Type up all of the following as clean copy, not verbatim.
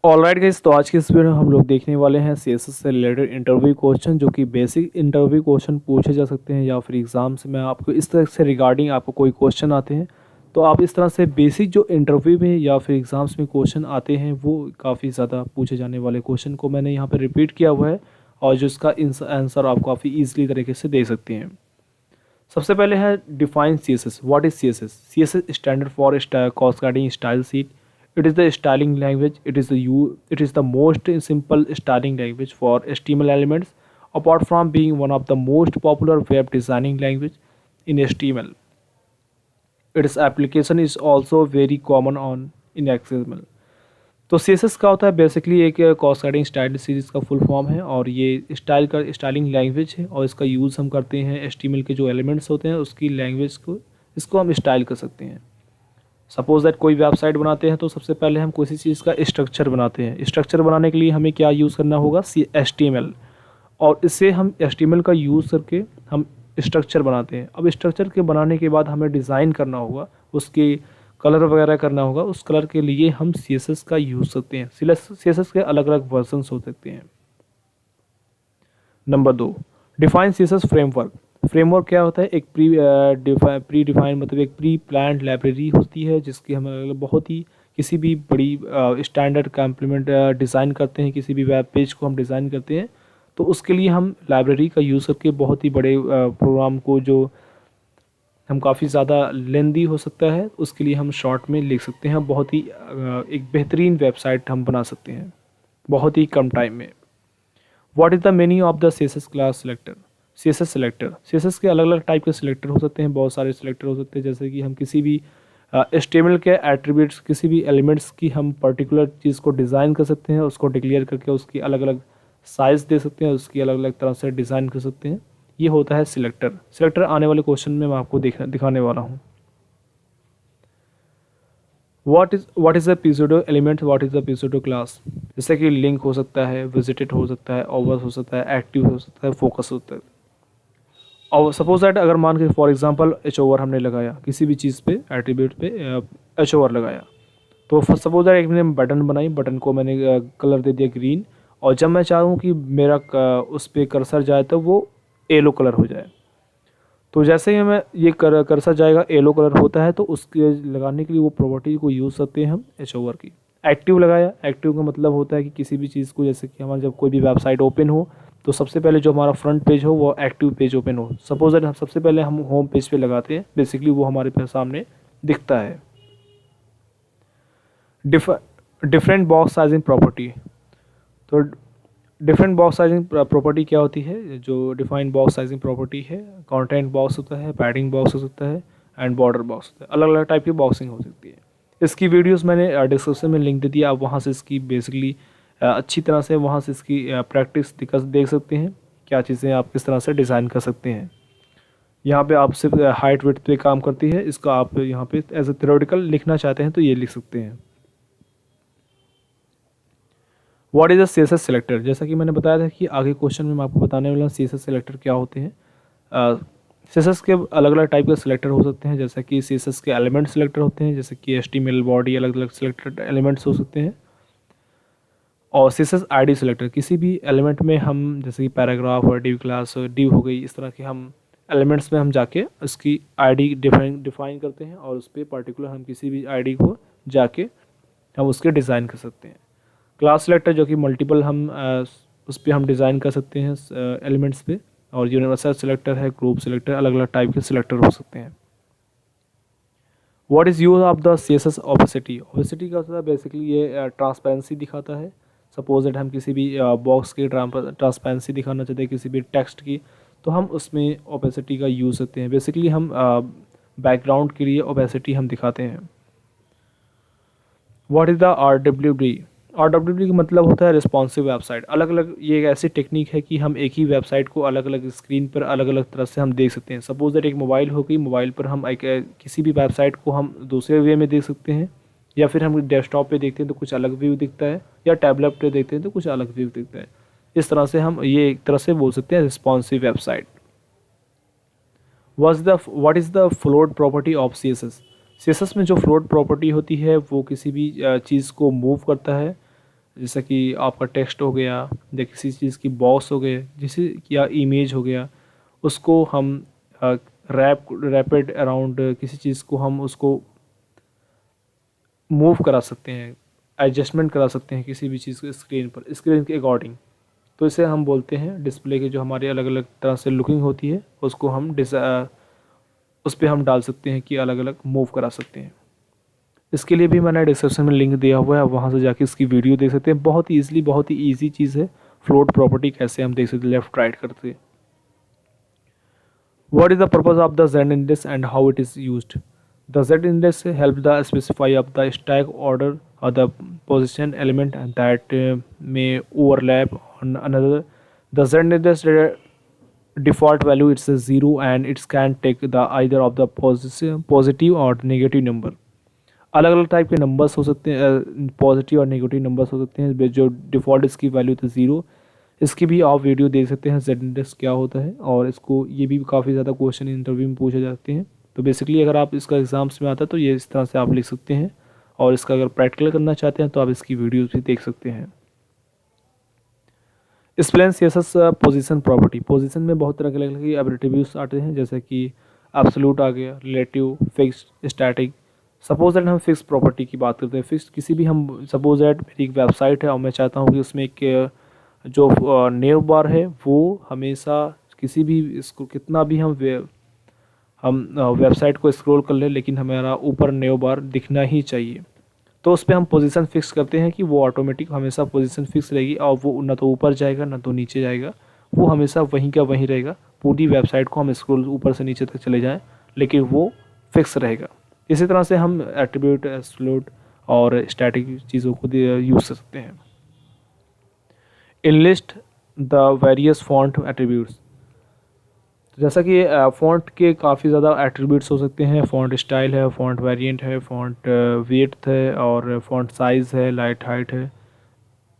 Alright guys, तो आज की इस वीडियो में हम लोग देखने वाले हैं सीएसएस से रिलेटेड इंटरव्यू क्वेश्चन, जो कि बेसिक इंटरव्यू क्वेश्चन पूछे जा सकते हैं या फिर एग्जाम्स में आपको इस तरह से रिगार्डिंग आपको कोई क्वेश्चन आते हैं तो आप इस तरह से बेसिक जो इंटरव्यू में या फिर एग्जाम्स में क्वेश्चन आते हैं वो काफ़ी ज़्यादा पूछे जाने वाले क्वेश्चन को मैंने यहाँ पर रिपीट किया हुआ है और जो इसका आंसर आप काफ़ी ईजिली तरीके से दे सकते हैं। सबसे पहले है define C S S. What is C S S? C S S standard for cascading style sheet. It is the styling language. It is the most simple styling language for HTML elements. Apart from being one of the most popular web designing language in HTML, its application is also very common on in XML. तो CSS का होता है basically एक cascading style series का full form है और ये styling language है और इसका यूज़ हम करते हैं HTML के जो एलिमेंट्स होते हैं उसकी लैंग्वेज को इसको हम स्टाइल कर सकते हैं। सपोज दैट कोई वेबसाइट बनाते हैं तो सबसे पहले हम किसी चीज़ का स्ट्रक्चर बनाते हैं। स्ट्रक्चर बनाने के लिए हमें क्या यूज़ करना होगा? HTML, और इससे हम HTML का यूज़ करके हम स्ट्रक्चर बनाते हैं। अब स्ट्रक्चर के बनाने के बाद हमें डिज़ाइन करना होगा, उसके कलर वगैरह करना होगा। उस कलर के लिए हम CSS का यूज़ करते हैं। CSS के अलग अलग वर्जन्स हो सकते हैं। Number 2, define CSS framework. Framework क्या होता है? एक प्री डिफाइंड मतलब एक प्री प्लान्ड लाइब्रेरी होती है जिसकी हम बहुत ही किसी भी बड़ी स्टैंडर्ड का इम्प्लीमेंट डिज़ाइन करते हैं, किसी भी वेब पेज को हम डिज़ाइन करते हैं तो उसके लिए हम लाइब्रेरी का यूज़ करके बहुत ही बड़े प्रोग्राम को जो हम काफ़ी ज़्यादा लेंदी हो सकता है उसके लिए हम शॉर्ट में लिख सकते हैं। बहुत ही एक बेहतरीन वेबसाइट हम बना सकते हैं बहुत ही कम टाइम में। What is the meaning of the CSS class selector? CSS selector, CSS के अलग अलग टाइप के सिलेक्टर हो सकते हैं, बहुत सारे सिलेक्टर हो सकते हैं। जैसे कि हम किसी भी HTML के एट्रीब्यूट्स, किसी भी एलिमेंट्स की हम पर्टिकुलर चीज़ को डिज़ाइन कर सकते हैं, उसको डिक्लेयर करके उसकी अलग अलग साइज़ दे सकते हैं, उसकी अलग अलग तरह से डिज़ाइन कर सकते हैं। ये होता है सिलेक्टर। सिलेक्टर आने वाले क्वेश्चन में मैं आपको दिखाने वाला हूँ। What is the pseudo element? What is the pseudo class? जैसे कि लिंक हो सकता है, विजिटेड हो सकता है, ओवर हो सकता है, एक्टिव हो सकता है, फोकस होता है। और सपोज दैट अगर मान के फॉर एग्जांपल एच ओवर हमने लगाया किसी भी चीज़ पे, एट्रीब्यूट पे एच ओवर लगाया तो सपोज दैट एक मैंने बटन बनाई, बटन को मैंने कलर दे दिया ग्रीन, और जब मैं चाहूँ कि मेरा उस पर कर्सर जाए तो वो येलो कलर हो जाए। तो जैसे ही मैं ये कर्सर जाएगा येलो कलर होता है तो उसके लगाने के लिए वो प्रॉपर्टी को यूज़ करते हैं हम एच ओवर की। एक्टिव लगाया, एक्टिव का मतलब होता है कि किसी भी चीज़ को, जैसे कि हमारा जब कोई भी वेबसाइट ओपन हो तो सबसे पहले जो हमारा फ्रंट पेज हो वो एक्टिव पेज ओपन हो। सपोज दैट हम सबसे पहले हम होम पेज पे लगाते हैं, बेसिकली वो हमारे सामने दिखता है। Different box sizing property. तो डिफरेंट बॉक्स साइजिंग प्रॉपर्टी क्या होती है? जो डिफाइंड बॉक्स साइजिंग प्रॉपर्टी है, कंटेंट बॉक्स होता है, पैडिंग बॉक्स हो सकता है एंड बॉर्डर बॉक्स होता है। अलग अलग टाइप की बॉक्सिंग हो सकती है। इसकी वीडियोस मैंने डिस्क्रिप्शन में लिंक दे दिया, आप वहाँ से इसकी बेसिकली अच्छी तरह से वहाँ से इसकी प्रैक्टिस देख सकते हैं, क्या चीज़ें आप किस तरह से डिज़ाइन कर सकते हैं। यहाँ पे आप सिर्फ हाइट विड्थ पे काम करती है, इसका आप यहाँ पे एज ए थ्योरेटिकल लिखना चाहते हैं तो ये लिख सकते हैं। What is the CSS selector? जैसा कि मैंने बताया था कि आगे क्वेश्चन में मैं आपको बताने वाला हूँ CSS सेलेक्टर क्या होते हैं। CSS के अलग अलग टाइप के सिलेक्टर हो सकते हैं, जैसे कि CSS के एलिमेंट सिलेक्टर होते हैं, जैसे कि HTML बॉडी, अलग अलग सिलेक्टेड एलिमेंट्स हो सकते हैं। और CSS ID सिलेक्टर, किसी भी एलिमेंट में हम, जैसे कि पैराग्राफ और डिव क्लास और डिव हो गई, इस तरह के हम एलिमेंट्स में हम जाके उसकी ID डिफाइन करते हैं और उस पर पर्टिकुलर हम किसी भी ID को जाके हम उसके डिज़ाइन कर सकते हैं। क्लास सिलेक्टर जो कि मल्टीपल हम उस पर हम डिज़ाइन कर सकते हैं एलिमेंट्स पे। और यूनिवर्सल सिलेक्टर है, ग्रुप सिलेक्टर, अलग अलग टाइप के सिलेक्टर हो सकते हैं। What is use of the CSS opacity? Opacity का होता है बेसिकली ये ट्रांसपेरेंसी दिखाता है। सपोज दैट हम किसी भी बॉक्स की ट्रांसपेरेंसी दिखाना चाहते हैं, किसी भी टेक्स्ट की, तो हम उसमें ओपेसिटी का यूज़ करते हैं। बेसिकली हम बैकग्राउंड के लिए ओपेसिटी हम दिखाते हैं। What is the RWD? RWD का मतलब होता है रिस्पॉन्सिव वेबसाइट। अलग अलग ये एक ऐसी टेक्निक है कि हम एक ही वेबसाइट को अलग अलग स्क्रीन पर अलग अलग तरह से हम देख सकते हैं। सपोज दैट एक मोबाइल हो गई, मोबाइल पर हम एक किसी भी वेबसाइट को हम दूसरे वे में देख सकते हैं, या फिर हम डेस्कटॉप पे देखते हैं तो कुछ अलग व्यू दिखता है, या टैबलेट पे देखते हैं तो कुछ अलग व्यू दिखता है। इस तरह से हम ये एक तरह से बोल सकते हैं responsive website. What is the float property of CSS? CSS में जो फ्लोट प्रॉपर्टी होती है वो किसी भी चीज़ को मूव करता है जैसा कि आपका टेक्स्ट हो गया या किसी चीज़ की बॉक्स हो गए जिसे या इमेज हो गया, उसको हम रैपिड अराउंड किसी चीज़ को हम उसको मूव करा सकते हैं, एडजस्टमेंट करा सकते हैं किसी भी चीज़ को स्क्रीन पर, स्क्रीन के अकॉर्डिंग। तो इसे हम बोलते हैं डिस्प्ले की जो हमारी अलग अलग तरह से लुकिंग होती है उसको हम उस पर हम डाल सकते हैं कि अलग अलग मूव करा सकते हैं। इसके लिए भी मैंने डिस्क्रिप्शन में लिंक दिया हुआ है, वहाँ से जाके इसकी वीडियो देख सकते हैं। बहुत ही ईजिली, बहुत ही ईजी चीज़ है। फ्लोट प्रॉपर्टी कैसे हम देख सकते हैं लेफ्ट राइट करते। What is the purpose of the Z index and how it is used? The Z index helps the specify of the stack order or the position element that may overlap on another. The Z index default value it's a 0 and it can take the either of the positive or negative number. अलग अलग type के numbers हो सकते हैं, positive और negative numbers हो सकते हैं। जो डिफ़ॉल्ट इसकी वैल्यू थी 0, इसकी भी आप वीडियो देख सकते हैं जेड इंडेक्स क्या होता है, और इसको ये भी काफ़ी ज़्यादा क्वेश्चन इंटरव्यू में पूछे जाते हैं। तो बेसिकली अगर आप इसका एग्ज़ाम्स में आता है तो ये इस तरह से आप लिख सकते हैं, और इसका अगर प्रैक्टिकल करना चाहते हैं तो आप इसकी वीडियोज़ भी देख सकते हैं। Explain CSS position property. Position में बहुत तरह के अलग अलग एट्रीब्यूट्स आते हैं, जैसे कि एब्सोल्यूट आ गया, relative, fixed, static. Suppose that हम फिक्स प्रॉपर्टी की बात करते हैं। फिक्स किसी भी हम सपोज दैट मेरी एक वेबसाइट है और मैं चाहता हूँ कि उसमें एक जो नेव बार है वो हमेशा किसी भी इसको कितना भी हम वेबसाइट को स्क्रॉल कर लें लेकिन हमारा ऊपर नेव बार दिखना ही चाहिए। तो उस पर हम पोजीशन फिक्स करते हैं कि वो ऑटोमेटिक हमेशा पोजीशन फिक्स रहेगी, और वो ना तो ऊपर जाएगा ना तो नीचे जाएगा, वो हमेशा वहीं का वहीं रहेगा। पूरी वेबसाइट को हम स्क्रॉल ऊपर से नीचे तक चले जाएं लेकिन वो फिक्स रहेगा। इसी तरह से हम एट्रीब्यूट, एब्सोल्यूट और स्टैटिक चीज़ों को यूज़ कर सकते हैं। Enlist the various font attributes. जैसा कि फ़ॉन्ट के काफ़ी ज़्यादा एट्रीब्यूट्स हो सकते हैं। फ़ॉन्ट स्टाइल है, फ़ॉन्ट वेरिएंट है, फ़ॉन्ट विड्थ है, और फ़ॉन्ट साइज़ है, लाइट हाइट है,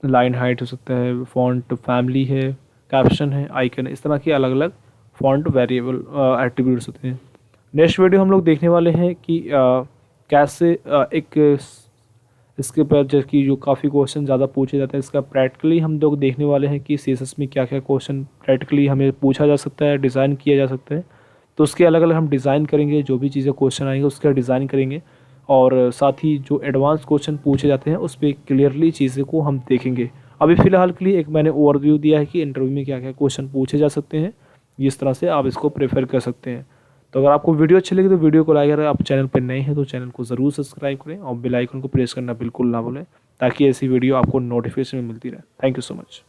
लाइन हाइट हो सकता है, फ़ॉन्ट फैमिली है, कैप्शन है, आइकन है। इस तरह के अलग अलग फ़ॉन्ट वेरिएबल एट्रीब्यूट्स होते हैं। नेक्स्ट वीडियो हम लोग देखने वाले हैं कि कैसे एक इसके पर जबकि जो काफ़ी क्वेश्चन ज़्यादा पूछे जाते हैं, इसका प्रैक्टिकली हम लोग देखने वाले हैं कि सीएसएस में क्या क्या क्वेश्चन प्रैक्टिकली हमें पूछा जा सकता है, डिज़ाइन किया जा सकता है। तो उसके अलग अलग हम डिज़ाइन करेंगे, जो भी चीज़ें क्वेश्चन आएंगे उसका डिज़ाइन करेंगे, और साथ ही जो एडवांस क्वेश्चन पूछे जाते हैं उस पर क्लियरली चीज़ें को हम देखेंगे। अभी फ़िलहाल के लिए एक मैंने ओवरव्यू दिया है कि इंटरव्यू में क्या क्या क्वेश्चन पूछे जा सकते हैं। इस तरह से आप इसको प्रेफर कर सकते हैं। तो अगर आपको वीडियो अच्छी लगी तो वीडियो को लाइक करें। आप चैनल पर नए हैं तो चैनल को ज़रूर सब्सक्राइब करें और बेल आइकन को प्रेस करना बिल्कुल ना भूलें, ताकि ऐसी वीडियो आपको नोटिफिकेशन में मिलती रहे। Thank you so much.